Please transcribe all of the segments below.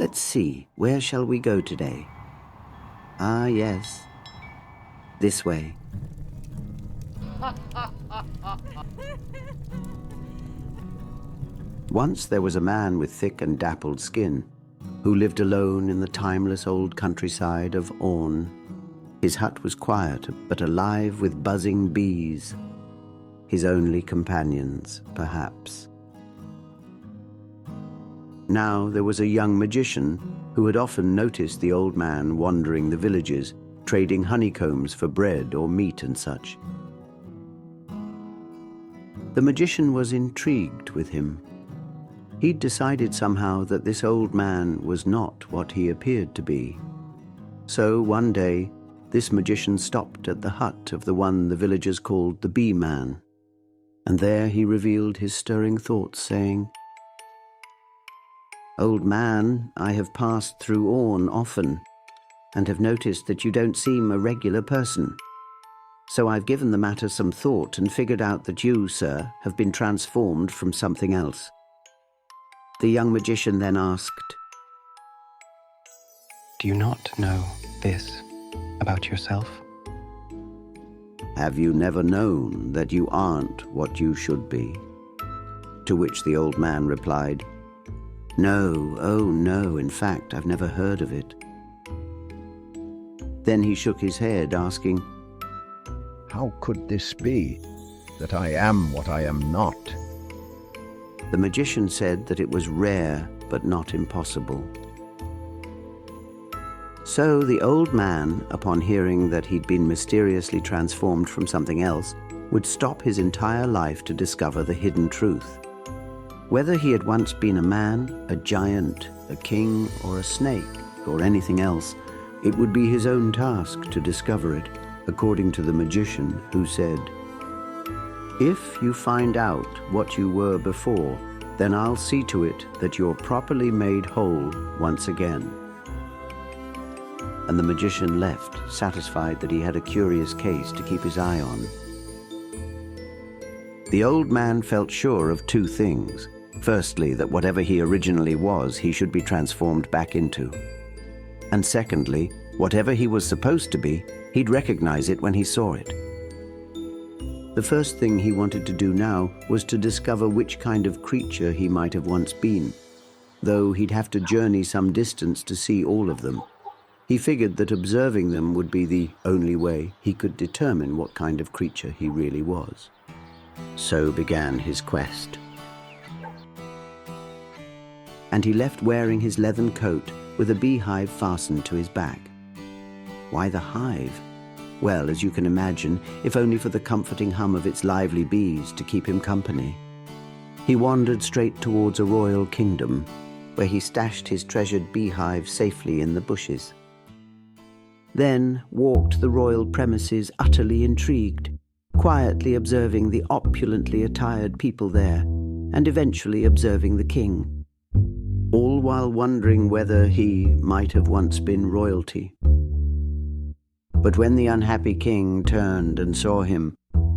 Let's see, where shall we go today? Ah, yes. This way. Once there was a man with thick and dappled skin who lived alone in the timeless old countryside of Orn. His hut was quiet, but alive with buzzing bees, his only companions, perhaps. Now there was a young magician who had often noticed the old man wandering the villages, trading honeycombs for bread or meat and such. The magician was intrigued with him. He'd decided somehow that this old man was not what he appeared to be. So one day, this magician stopped at the hut of the one the villagers called the Bee Man, and there he revealed his stirring thoughts, saying, "Old man, I have passed through Orn often, and have noticed that you don't seem a regular person. So I've given the matter some thought and figured out that you, sir, have been transformed from something else." The young magician then asked, "Do you not know this about yourself?" "Have you never known that you aren't what you should be?" To which the old man replied, "No, oh no, in fact, I've never heard of it." Then he shook his head, asking, "How could this be, that I am what I am not?" The magician said that it was rare, but not impossible. So the old man, upon hearing that he'd been mysteriously transformed from something else, would stop his entire life to discover the hidden truth. Whether he had once been a man, a giant, a king, or a snake, or anything else, it would be his own task to discover it, according to the magician, who said, "If you find out what you were before, then I'll see to it that you're properly made whole once again." And the magician left, satisfied that he had a curious case to keep his eye on. The old man felt sure of two things. Firstly, that whatever he originally was, he should be transformed back into. And secondly, whatever he was supposed to be, he'd recognize it when he saw it. The first thing he wanted to do now was to discover which kind of creature he might have once been, though he'd have to journey some distance to see all of them. He figured that observing them would be the only way he could determine what kind of creature he really was. So began his quest. And he left wearing his leathern coat with a beehive fastened to his back. Why the hive? Well, as you can imagine, if only for the comforting hum of its lively bees to keep him company. He wandered straight towards a royal kingdom, where he stashed his treasured beehive safely in the bushes. Then walked the royal premises utterly intrigued, quietly observing the opulently attired people there, and eventually observing the king, all while wondering whether he might have once been royalty. But when the unhappy king turned and saw him,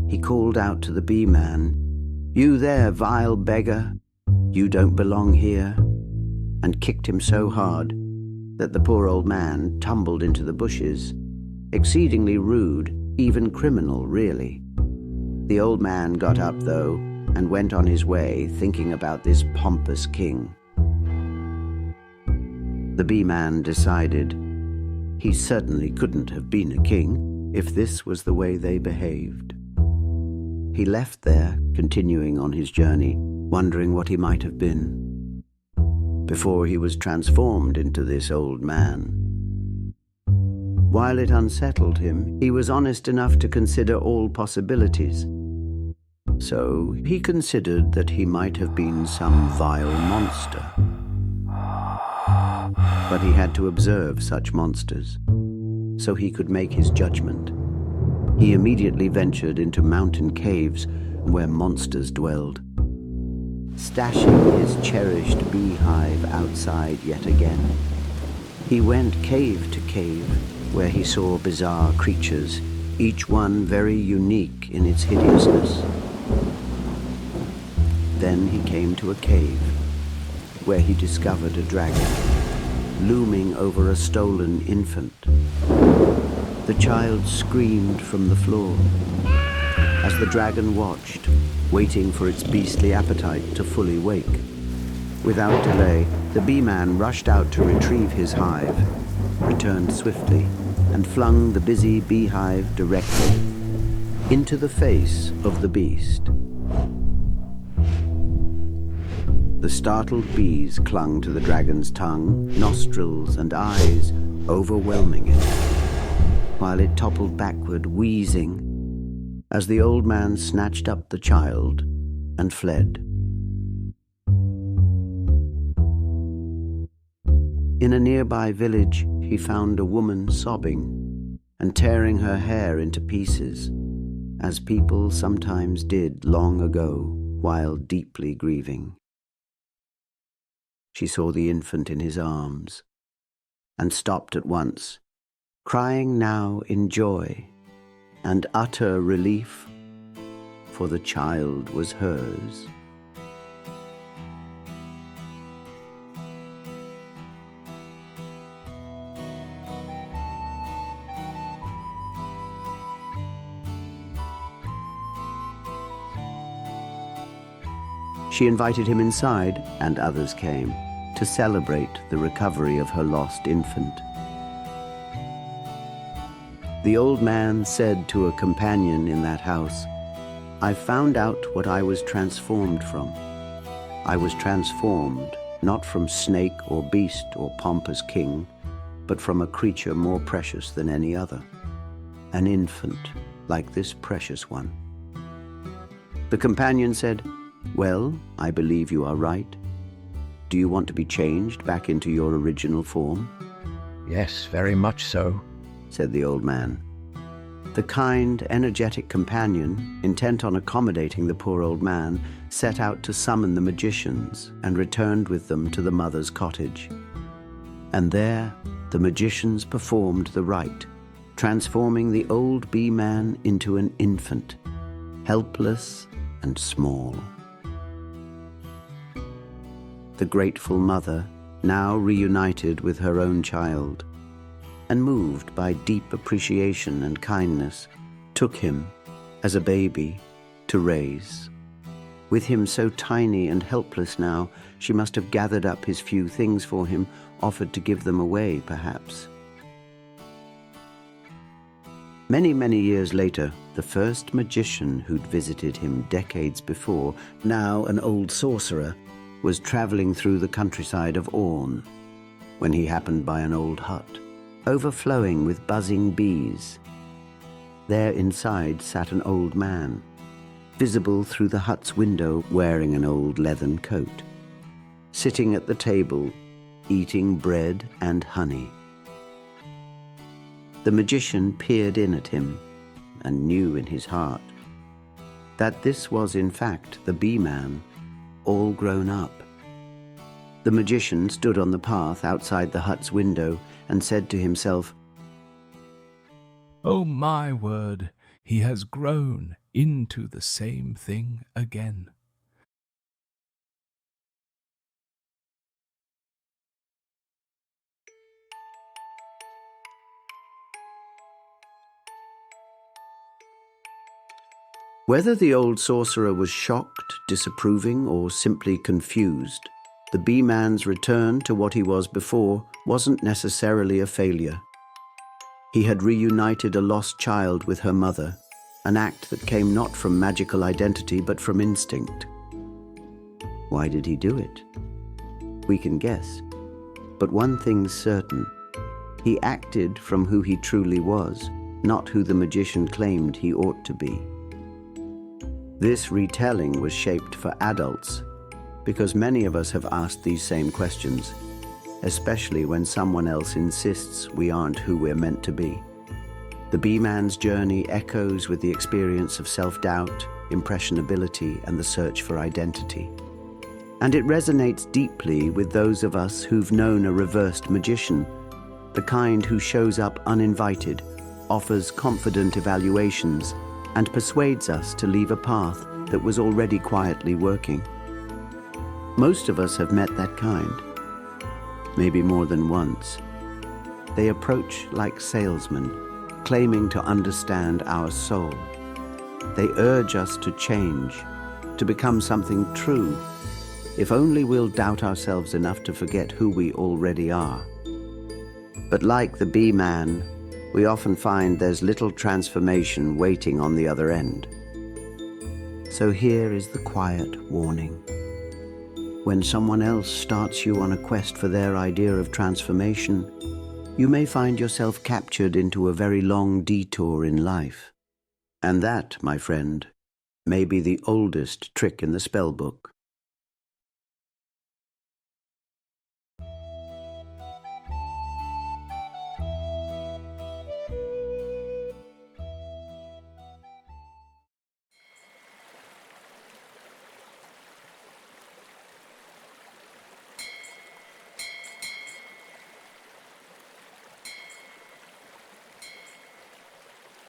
he called out to the bee man, "You there, vile beggar, you don't belong here," and kicked him so hard that the poor old man tumbled into the bushes, exceedingly rude, even criminal, really. The old man got up, though, and went on his way, thinking about this pompous king. The bee man decided he certainly couldn't have been a king if this was the way they behaved. He left there, continuing on his journey, wondering what he might have been, before he was transformed into this old man. While it unsettled him, he was honest enough to consider all possibilities. So he considered that he might have been some vile monster. But he had to observe such monsters, so he could make his judgment. He immediately ventured into mountain caves where monsters dwelled, stashing his cherished beehive outside yet again. He went cave to cave, where he saw bizarre creatures, each one very unique in its hideousness. Then he came to a cave, where he discovered a dragon. looming over a stolen infant. The child screamed from the floor as the dragon watched, waiting for its beastly appetite to fully wake. Without delay, the bee-man rushed out to retrieve his hive, returned swiftly, and flung the busy beehive directly into the face of the beast. The startled bees clung to the dragon's tongue, nostrils, and eyes, overwhelming it, while it toppled backward, wheezing, as the old man snatched up the child and fled. In a nearby village, he found a woman sobbing and tearing her hair into pieces, as people sometimes did long ago while deeply grieving. She saw the infant in his arms and stopped at once, crying now in joy and utter relief, for the child was hers. She invited him inside, and others came, to celebrate the recovery of her lost infant. The old man said to a companion in that house, "I found out what I was transformed from. I was transformed not from snake or beast or pompous king, but from a creature more precious than any other, an infant like this precious one." The companion said, "Well, I believe you are right. Do you want to be changed back into your original form?" Yes, very much so, said the old man. The kind, energetic companion, intent on accommodating the poor old man, set out to summon the magicians and returned with them to the mother's cottage. And there, the magicians performed the rite, transforming the old bee man into an infant, helpless and small. The grateful mother, now reunited with her own child, and moved by deep appreciation and kindness, took him, as a baby, to raise. With him so tiny and helpless now, she must have gathered up his few things for him, offered to give them away, perhaps. Many, many years later, the first magician who'd visited him decades before, now an old sorcerer, was traveling through the countryside of Orn when he happened by an old hut, overflowing with buzzing bees. There inside sat an old man, visible through the hut's window, wearing an old leathern coat, sitting at the table, eating bread and honey. The magician peered in at him and knew in his heart that this was in fact the bee man, all grown up. The magician stood on the path outside the hut's window and said to himself, "Oh my word, he has grown into the same thing again." Whether the old sorcerer was shocked, disapproving, or simply confused, the bee man's return to what he was before wasn't necessarily a failure. He had reunited a lost child with her mother, an act that came not from magical identity but from instinct. Why did he do it? We can guess. But one thing's certain. He acted from who he truly was, not who the magician claimed he ought to be. This retelling was shaped for adults, because many of us have asked these same questions, especially when someone else insists we aren't who we're meant to be. The bee man's journey echoes with the experience of self-doubt, impressionability, and the search for identity. And it resonates deeply with those of us who've known a reversed magician, the kind who shows up uninvited, offers confident evaluations, and persuades us to leave a path that was already quietly working. Most of us have met that kind. maybe more than once. They approach like salesmen, claiming to understand our soul. They urge us to change, to become something true, if only we'll doubt ourselves enough to forget who we already are. But like the bee man, we often find there's little transformation waiting on the other end. So here is the quiet warning. When someone else starts you on a quest for their idea of transformation, you may find yourself captured into a very long detour in life. And that, my friend, may be the oldest trick in the spell book.